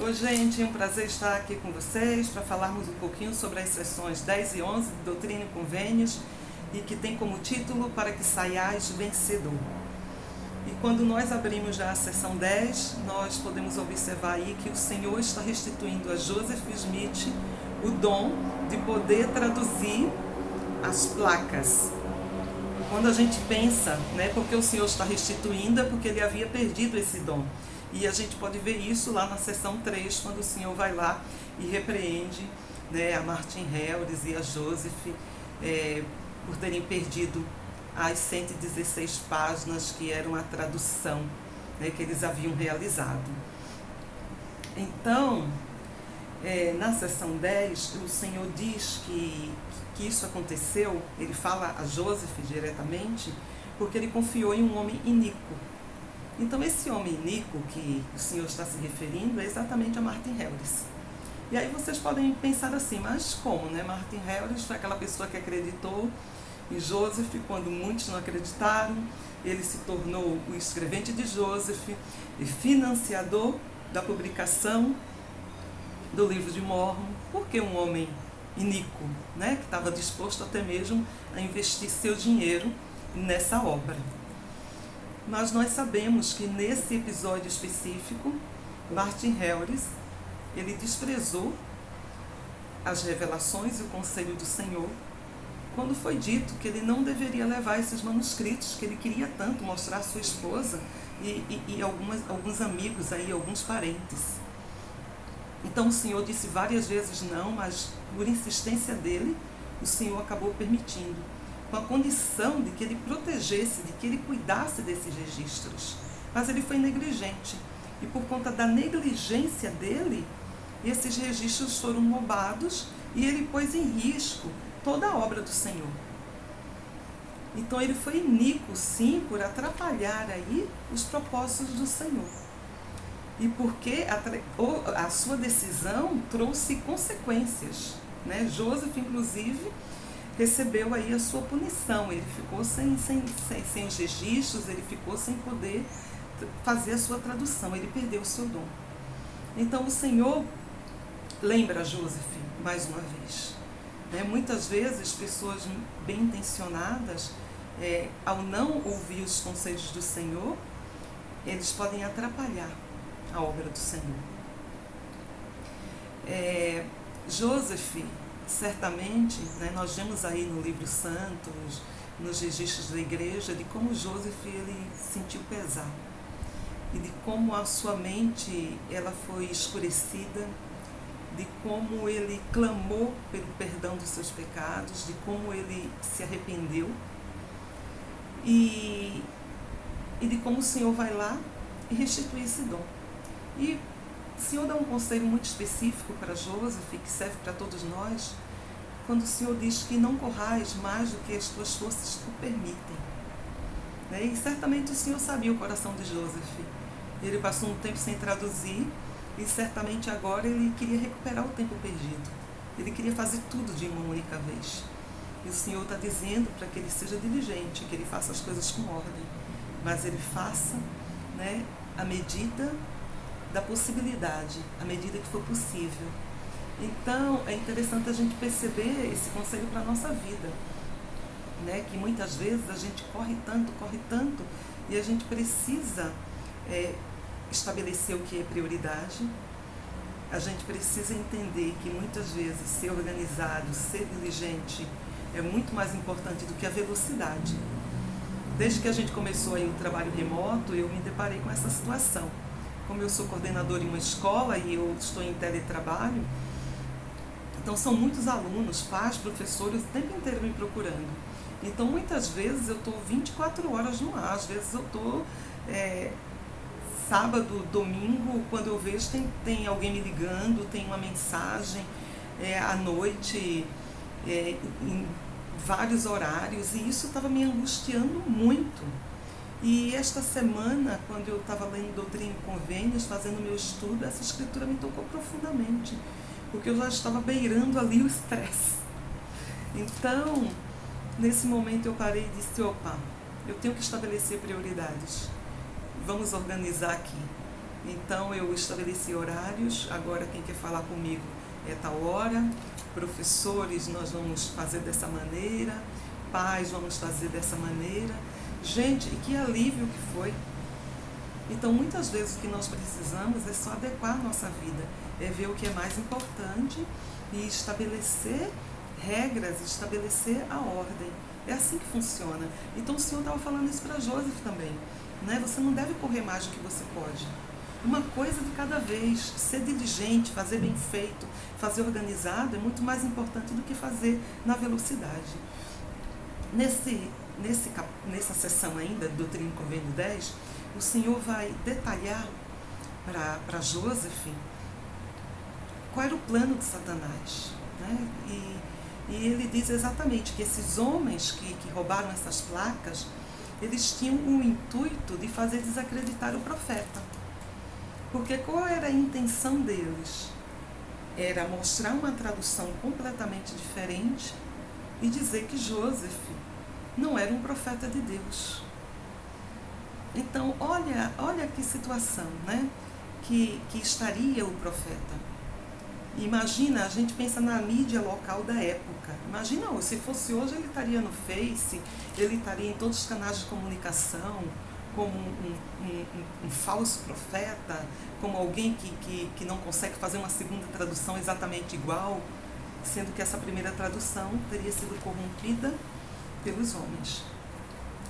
Oi, gente, é um prazer estar aqui com vocês para falarmos um pouquinho sobre as sessões 10 e 11 de Doutrina e Convênios e que tem como título Para que saiais vencedor. E quando nós abrimos já a sessão 10, nós podemos observar aí que o Senhor está restituindo a Joseph Smith o dom de poder traduzir as placas. Quando a gente pensa, porque o Senhor está restituindo, é porque ele havia perdido esse dom. E a gente pode ver isso lá na sessão 3, quando o Senhor vai lá e repreende a Martin Harris e a Joseph por terem perdido as 116 páginas que eram a tradução que eles haviam realizado. Então, na sessão 10, o Senhor diz que isso aconteceu, ele fala a Joseph diretamente, porque ele confiou em um homem iníquo. Então, esse homem iníquo que o Senhor está se referindo é exatamente a Martin Harris. E aí vocês podem pensar assim, mas como, Martin Harris foi aquela pessoa que acreditou em Joseph quando muitos não acreditaram, ele se tornou o escrevente de Joseph e financiador da publicação do livro de Mormon, porque um homem iníquo, que estava disposto até mesmo a investir seu dinheiro nessa obra. Mas nós sabemos que nesse episódio específico, Martin Harris, ele desprezou as revelações e o conselho do Senhor, quando foi dito que ele não deveria levar esses manuscritos, que ele queria tanto mostrar à sua esposa e alguns amigos, alguns parentes. Então o Senhor disse várias vezes não, mas por insistência dele, o Senhor acabou permitindo, com a condição de que ele protegesse, de que ele cuidasse desses registros. Mas ele foi negligente, e por conta da negligência dele, esses registros foram roubados e ele pôs em risco toda a obra do Senhor. Então ele foi iníquo, sim, por atrapalhar aí os propósitos do Senhor. E porque a sua decisão trouxe consequências. Joseph, inclusive, recebeu aí a sua punição. Ele ficou sem os registros, ele ficou sem poder fazer a sua tradução, ele perdeu o seu dom. Então o Senhor lembra Joseph mais uma vez. Muitas vezes pessoas bem intencionadas, ao não ouvir os conselhos do Senhor, eles podem atrapalhar a obra do Senhor. Joseph, certamente, nós vemos aí no livro Santos, nos registros da igreja, de como Joseph ele sentiu pesar e de como a sua mente ela foi escurecida, de como ele clamou pelo perdão dos seus pecados, de como ele se arrependeu e de como o Senhor vai lá e restitui esse dom. E o Senhor dá um conselho muito específico para Joseph, que serve para todos nós, quando o Senhor diz que não corrais mais do que as tuas forças te permitem. E certamente o Senhor sabia o coração de Joseph. Ele passou um tempo sem traduzir e certamente agora ele queria recuperar o tempo perdido. Ele queria fazer tudo de uma única vez. E o Senhor está dizendo para que ele seja diligente, que ele faça as coisas com ordem, mas ele faça à medida da possibilidade, à medida que for possível. Então, é interessante a gente perceber esse conselho para a nossa vida, que muitas vezes a gente corre tanto, e a gente precisa estabelecer o que é prioridade. A gente precisa entender que muitas vezes ser organizado, ser diligente, é muito mais importante do que a velocidade. Desde que a gente começou aí o trabalho remoto, eu me deparei com essa situação. Como eu sou coordenadora em uma escola e eu estou em teletrabalho, então são muitos alunos, pais, professores, o tempo inteiro me procurando. Então muitas vezes eu estou 24 horas no ar, às vezes eu estou sábado, domingo, quando eu vejo tem alguém me ligando, tem uma mensagem à noite, em vários horários, e isso estava me angustiando muito. E esta semana, quando eu estava lendo Doutrina e Convênios, fazendo meu estudo, essa escritura me tocou profundamente, porque eu já estava beirando ali o estresse. Então, nesse momento eu parei e disse, opa, eu tenho que estabelecer prioridades. Vamos organizar aqui. Então eu estabeleci horários, agora quem quer falar comigo é tal hora, professores nós vamos fazer dessa maneira, pais vamos fazer dessa maneira. Gente, e que alívio que foi! Então muitas vezes o que nós precisamos é só adequar a nossa vida, é ver o que é mais importante e estabelecer regras, estabelecer a ordem. É assim que funciona. Então o Senhor estava falando isso para Joseph também, né? Você não deve correr mais do que você pode. Uma coisa de cada vez, ser diligente, fazer bem feito, fazer organizado é muito mais importante do que fazer na velocidade. Nessa sessão ainda, Doutrina e Convênio 10, o Senhor vai detalhar para Joseph qual era o plano de Satanás, né? E ele diz exatamente que esses homens que roubaram essas placas, eles tinham o intuito de fazer desacreditar o profeta. Porque qual era a intenção deles? Era mostrar uma tradução completamente diferente e dizer que Joseph não era um profeta de Deus. Então, olha que situação, né? Que estaria o profeta. Imagina, a gente pensa na mídia local da época. Imagina, se fosse hoje, ele estaria no Face, ele estaria em todos os canais de comunicação, como um falso profeta, como alguém que não consegue fazer uma segunda tradução exatamente igual, sendo que essa primeira tradução teria sido corrompida pelos homens.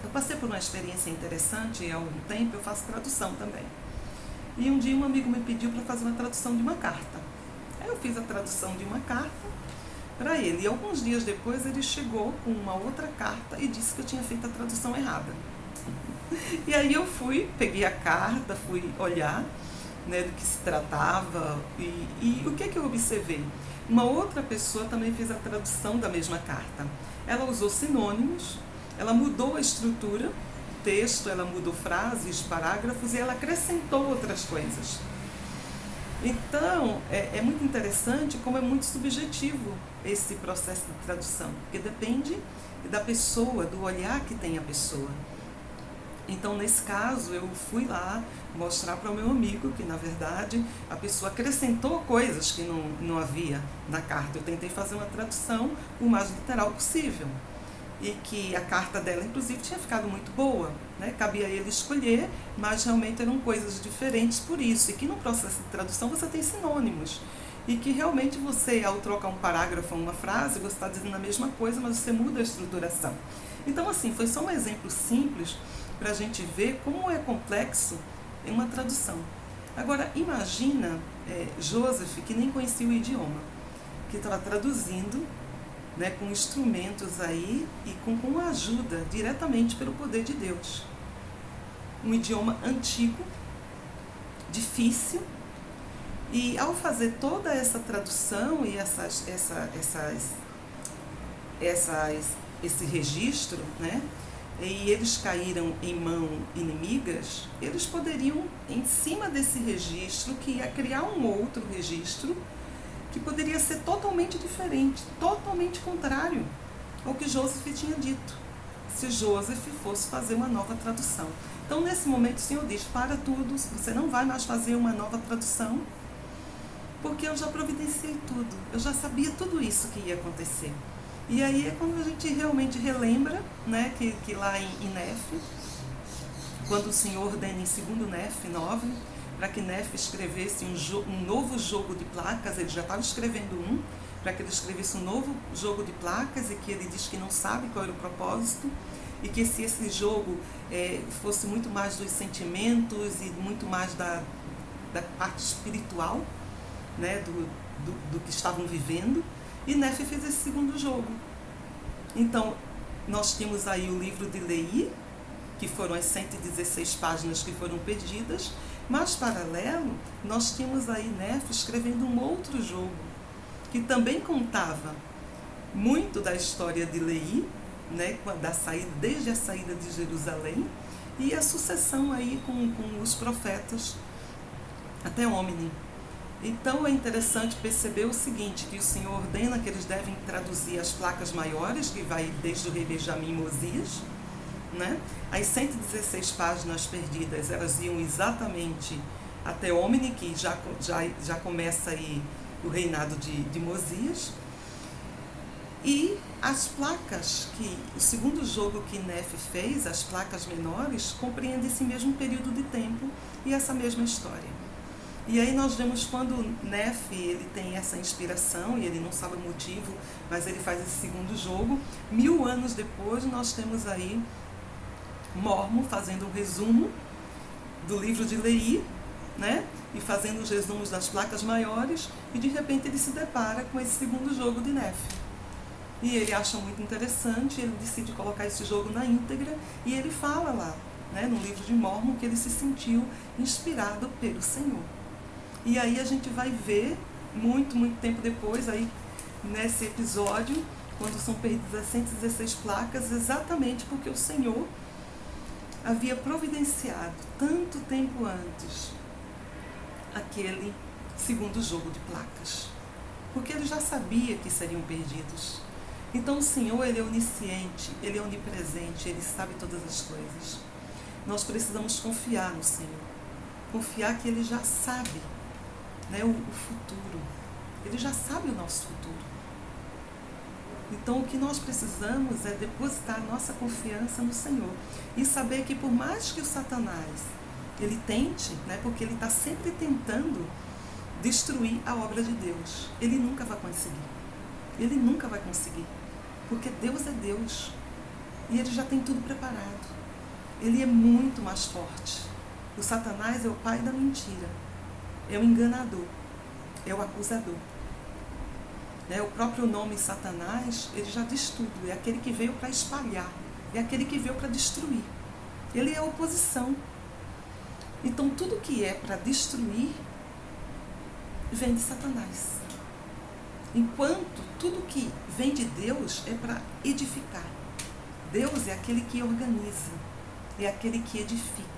Eu passei por uma experiência interessante, e há algum tempo eu faço tradução também. E um dia um amigo me pediu para fazer uma tradução de uma carta. Aí eu fiz a tradução de uma carta para ele. E alguns dias depois ele chegou com uma outra carta e disse que eu tinha feito a tradução errada. E aí eu peguei a carta, fui olhar, né, do que se tratava e o que eu observei? Uma outra pessoa também fez a tradução da mesma carta. Ela usou sinônimos, ela mudou a estrutura, texto, ela mudou frases, parágrafos e ela acrescentou outras coisas. Então, é muito interessante como é muito subjetivo esse processo de tradução, porque depende da pessoa, do olhar que tem a pessoa. Então, nesse caso, eu fui lá mostrar para o meu amigo que, na verdade, a pessoa acrescentou coisas que não havia na carta. Eu tentei fazer uma tradução o mais literal possível. E que a carta dela, inclusive, tinha ficado muito boa, né? Cabia a ele escolher, mas realmente eram coisas diferentes por isso. E que no processo de tradução você tem sinônimos. E que realmente você, ao trocar um parágrafo ou uma frase, você está dizendo a mesma coisa, mas você muda a estruturação. Então, assim, foi só um exemplo simples para a gente ver como é complexo em uma tradução. Agora, imagina Joseph, que nem conhecia o idioma, que estava traduzindo, né, com instrumentos aí e com ajuda diretamente pelo poder de Deus. Um idioma antigo, difícil, e ao fazer toda essa tradução e esse registro, né, e eles caíram em mãos inimigas, eles poderiam, em cima desse registro, que ia criar um outro registro, que poderia ser totalmente diferente, totalmente contrário ao que Joseph tinha dito, se Joseph fosse fazer uma nova tradução. Então, nesse momento, o Senhor diz, para tudo, você não vai mais fazer uma nova tradução, porque eu já providenciei tudo, eu já sabia tudo isso que ia acontecer. E aí é quando a gente realmente relembra, né, que lá em Nef, quando o Senhor ordena em 2 Nef 9, para que Nef escrevesse um novo jogo de placas, ele já estava escrevendo para que ele escrevesse um novo jogo de placas, e que ele diz que não sabe qual era o propósito, e que se esse jogo fosse muito mais dos sentimentos e muito mais da parte espiritual, né, do que estavam vivendo, e Nef fez esse segundo jogo. Então, nós tínhamos aí o livro de Leí, que foram as 116 páginas que foram perdidas, mas, paralelo, nós tínhamos aí Nef escrevendo um outro jogo, que também contava muito da história de Leí, né, desde a saída de Jerusalém, e a sucessão aí com os profetas até Ómni. Então é interessante perceber o seguinte, que o Senhor ordena que eles devem traduzir as placas maiores, que vai desde o rei Benjamim e Mosias, né? As 116 páginas perdidas, elas iam exatamente até Omni, que já começa aí o reinado de Mosias. E as placas, o segundo jogo que Nefe fez, as placas menores, compreende esse mesmo período de tempo e essa mesma história. E aí nós vemos quando Nefe ele tem essa inspiração, e ele não sabe o motivo, mas ele faz esse segundo jogo. 1000 anos depois nós temos aí Mormon fazendo um resumo do livro de Leí, né? E fazendo os resumos das placas maiores, e de repente ele se depara com esse segundo jogo de Nefe. E ele acha muito interessante, ele decide colocar esse jogo na íntegra, e ele fala lá, né, no livro de Mormon, que ele se sentiu inspirado pelo Senhor. E aí a gente vai ver, muito tempo depois, aí nesse episódio, quando são perdidas as 116 placas, exatamente porque o Senhor havia providenciado, tanto tempo antes, aquele segundo jogo de placas. Porque ele já sabia que seriam perdidos. Então o Senhor, ele é onisciente, ele é onipresente, ele sabe todas as coisas. Nós precisamos confiar no Senhor. Confiar que ele já sabe, né, o futuro. Ele já sabe o nosso futuro. Então o que nós precisamos é depositar nossa confiança no Senhor. E saber que por mais que o Satanás, ele tente, né, porque ele está sempre tentando destruir a obra de Deus, ele nunca vai conseguir. Ele nunca vai conseguir. Porque Deus é Deus. E ele já tem tudo preparado. Ele é muito mais forte. O Satanás é o pai da mentira. É o enganador. É o acusador. O próprio nome Satanás, ele já diz tudo. É aquele que veio para espalhar. É aquele que veio para destruir. Ele é a oposição. Então tudo que é para destruir vem de Satanás. Enquanto tudo que vem de Deus é para edificar. Deus é aquele que organiza, é aquele que edifica.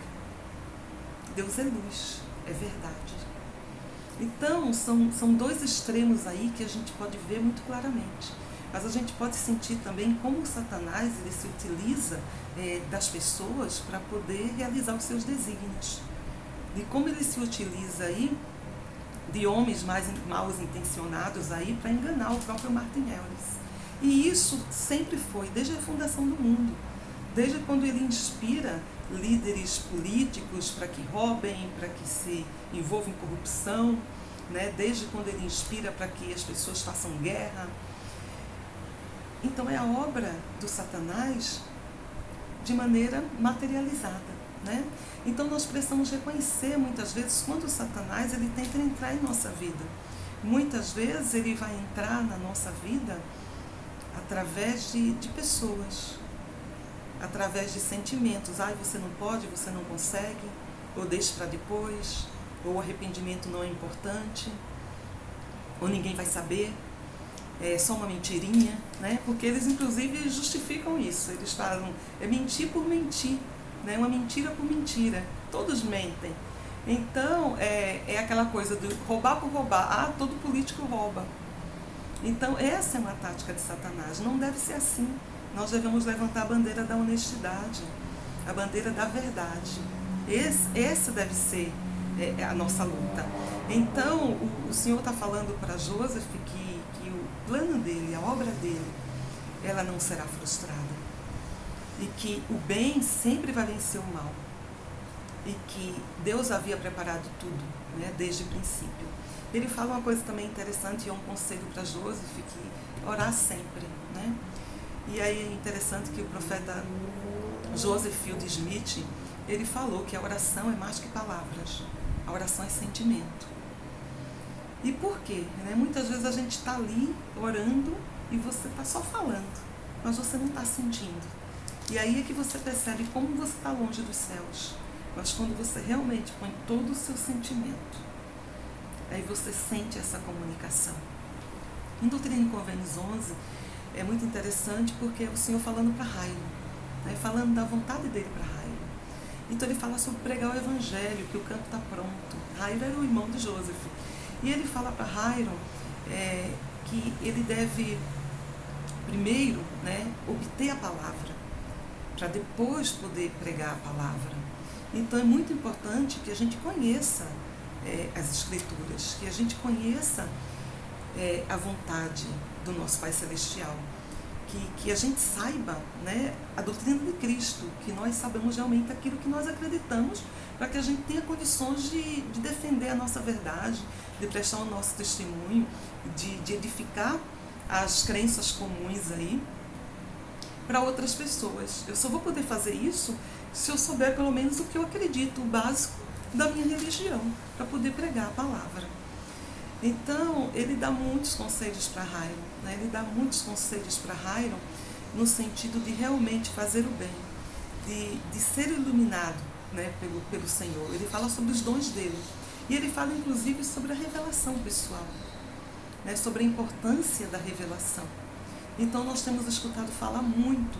Deus é luz, é verdade. Então, são dois extremos aí que a gente pode ver muito claramente. Mas a gente pode sentir também como o Satanás ele se utiliza das pessoas para poder realizar os seus desígnios. De como ele se utiliza aí de homens mais mal intencionados aí para enganar o próprio Martin Harris. E isso sempre foi, desde a fundação do mundo, desde quando ele inspira líderes políticos para que roubem, para que se envolvam em corrupção, né? Desde quando ele inspira para que as pessoas façam guerra. Então é a obra do Satanás de maneira materializada. Né? Então nós precisamos reconhecer muitas vezes quando o Satanás ele tenta entrar em nossa vida. Muitas vezes ele vai entrar na nossa vida através de pessoas, através de sentimentos. Você não pode, você não consegue, ou deixa para depois, ou o arrependimento não é importante, ou ninguém vai saber, é só uma mentirinha, né? Porque eles inclusive justificam isso, eles falam, é mentir por mentir. Uma mentira por mentira, todos mentem. Então, é aquela coisa de roubar por roubar. Todo político rouba. Então, essa é uma tática de Satanás. Não deve ser assim. Nós devemos levantar a bandeira da honestidade, a bandeira da verdade. Essa deve ser a nossa luta. Então, o Senhor está falando para Joseph que o plano dele, a obra dele, ela não será frustrada. E que o bem sempre vai vencer o mal. E que Deus havia preparado tudo, né, desde o princípio. Ele fala uma coisa também interessante, e é um conselho para Joseph, que orar sempre. Né? E aí é interessante que o profeta Joseph Fielding Smith, ele falou que a oração é mais que palavras. A oração é sentimento. E por quê? Muitas vezes a gente está ali orando e você está só falando, mas você não está sentindo. E aí é que você percebe como você está longe dos céus. Mas quando você realmente põe todo o seu sentimento, aí você sente essa comunicação. Em Doutrina e Convênios 11, é muito interessante porque é o Senhor falando para Jairo, né, falando da vontade dele para Jairo. Então ele fala sobre pregar o Evangelho, que o campo está pronto. Jairo era o irmão de Joseph. E ele fala para Jairo que ele deve, primeiro, né, obter a palavra, para depois poder pregar a palavra. Então é muito importante que a gente conheça as Escrituras, que a gente conheça a vontade do nosso Pai Celestial, que a gente saiba, né, a doutrina de Cristo, que nós sabemos realmente aquilo que nós acreditamos, para que a gente tenha condições de defender a nossa verdade, de prestar o nosso testemunho, de edificar as crenças comuns aí para outras pessoas. Eu só vou poder fazer isso se eu souber pelo menos o que eu acredito, o básico da minha religião, para poder pregar a palavra. Então, ele dá muitos conselhos para Hiram, né? Ele dá muitos conselhos para Hiram no sentido de realmente fazer o bem, de ser iluminado, né, pelo Senhor. Ele fala sobre os dons dele. E ele fala, inclusive, sobre a revelação pessoal, né, sobre a importância da revelação. Então, nós temos escutado falar muito,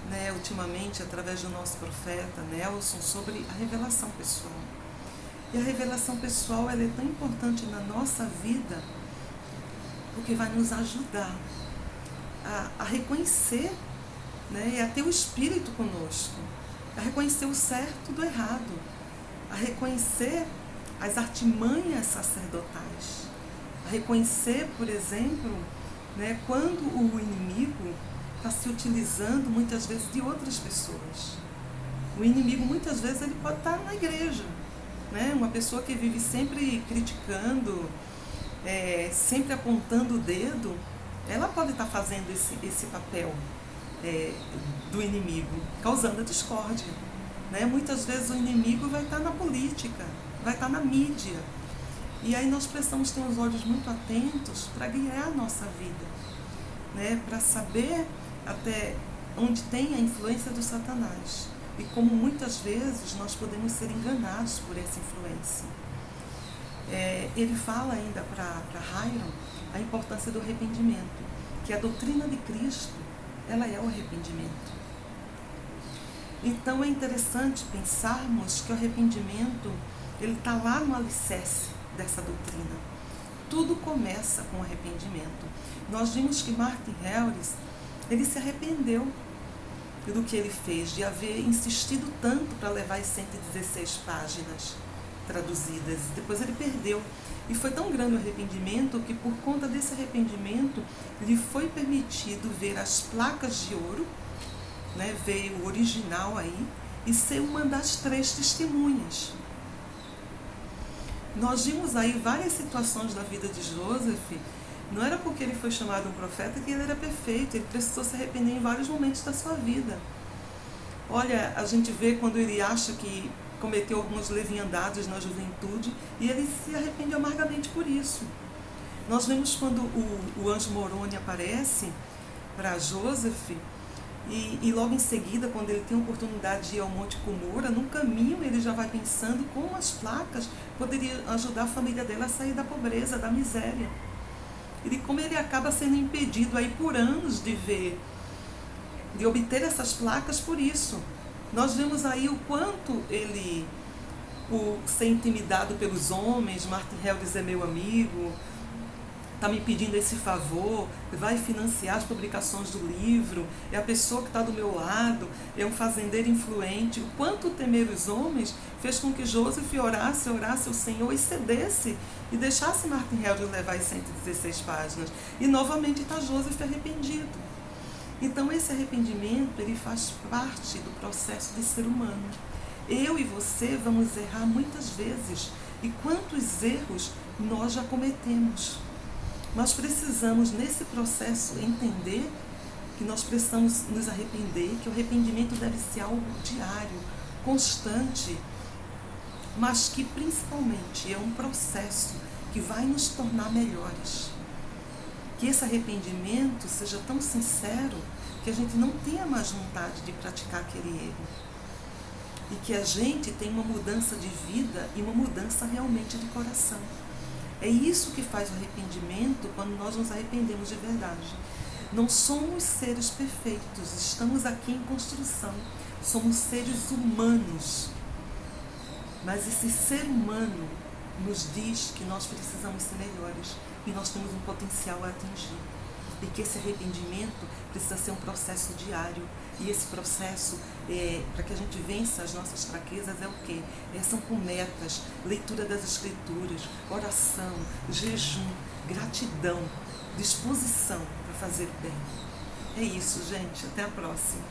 né, ultimamente, através do nosso profeta Nelson, sobre a revelação pessoal. E a revelação pessoal, ela é tão importante na nossa vida, porque vai nos ajudar a reconhecer, né, e a ter o Espírito conosco, a reconhecer o certo do errado, a reconhecer as artimanhas sacerdotais, a reconhecer, por exemplo, né, quando o inimigo está se utilizando muitas vezes de outras pessoas. O inimigo muitas vezes ele pode estar na igreja, né? Uma pessoa que vive sempre criticando, sempre apontando o dedo, ela pode estar fazendo esse papel do inimigo, causando a discórdia, né? Muitas vezes o inimigo vai estar na política, vai estar na mídia, e aí nós precisamos ter os olhos muito atentos para guiar a nossa vida, né? Para saber até onde tem a influência do Satanás e como muitas vezes nós podemos ser enganados por essa influência. Ele fala ainda para Hiram a importância do arrependimento, que a doutrina de Cristo, ela é o arrependimento. Então é interessante pensarmos que o arrependimento, ele está lá no alicerce dessa doutrina. Tudo começa com arrependimento. Nós vimos que Martin Harris, ele se arrependeu do que ele fez, de haver insistido tanto para levar as 116 páginas traduzidas. Depois ele perdeu. E foi tão grande o arrependimento que, por conta desse arrependimento, lhe foi permitido ver as placas de ouro, né, ver o original aí, e ser uma das 3 testemunhas. Nós vimos aí várias situações da vida de Joseph. Não era porque ele foi chamado um profeta que ele era perfeito, ele precisou se arrepender em vários momentos da sua vida. Olha, a gente vê quando ele acha que cometeu algumas leviandades na juventude e ele se arrepende amargamente por isso. Nós vemos quando o anjo Moroni aparece para Joseph e logo em seguida, quando ele tem a oportunidade de ir ao Monte Cumora, no caminho ele já vai pensando como as placas poderiam ajudar a família dele a sair da pobreza, da miséria. E como ele acaba sendo impedido aí por anos de obter essas placas por isso. Nós vemos aí o quanto ele, por ser intimidado pelos homens, Martin Harris é meu amigo, está me pedindo esse favor, vai financiar as publicações do livro, é a pessoa que está do meu lado, é um fazendeiro influente. O quanto temer os homens fez com que Joseph orasse ao Senhor e cedesse e deixasse Martin Harris levar as 116 páginas. E novamente está Joseph arrependido. Então esse arrependimento, ele faz parte do processo de ser humano. Eu e você vamos errar muitas vezes. E quantos erros nós já cometemos? Nós precisamos, nesse processo, entender que nós precisamos nos arrepender, que o arrependimento deve ser algo diário, constante, mas que principalmente é um processo que vai nos tornar melhores. Que esse arrependimento seja tão sincero que a gente não tenha mais vontade de praticar aquele erro. E que a gente tenha uma mudança de vida e uma mudança realmente de coração. É isso que faz o arrependimento quando nós nos arrependemos de verdade. Não somos seres perfeitos, estamos aqui em construção. Somos seres humanos. Mas esse ser humano nos diz que nós precisamos ser melhores e nós temos um potencial a atingir. e que esse arrependimento precisa ser um processo diário. E esse processo, para que a gente vença as nossas fraquezas, é o quê? São com metas, leitura das Escrituras, oração, jejum, gratidão, disposição para fazer o bem. É isso, gente. Até a próxima.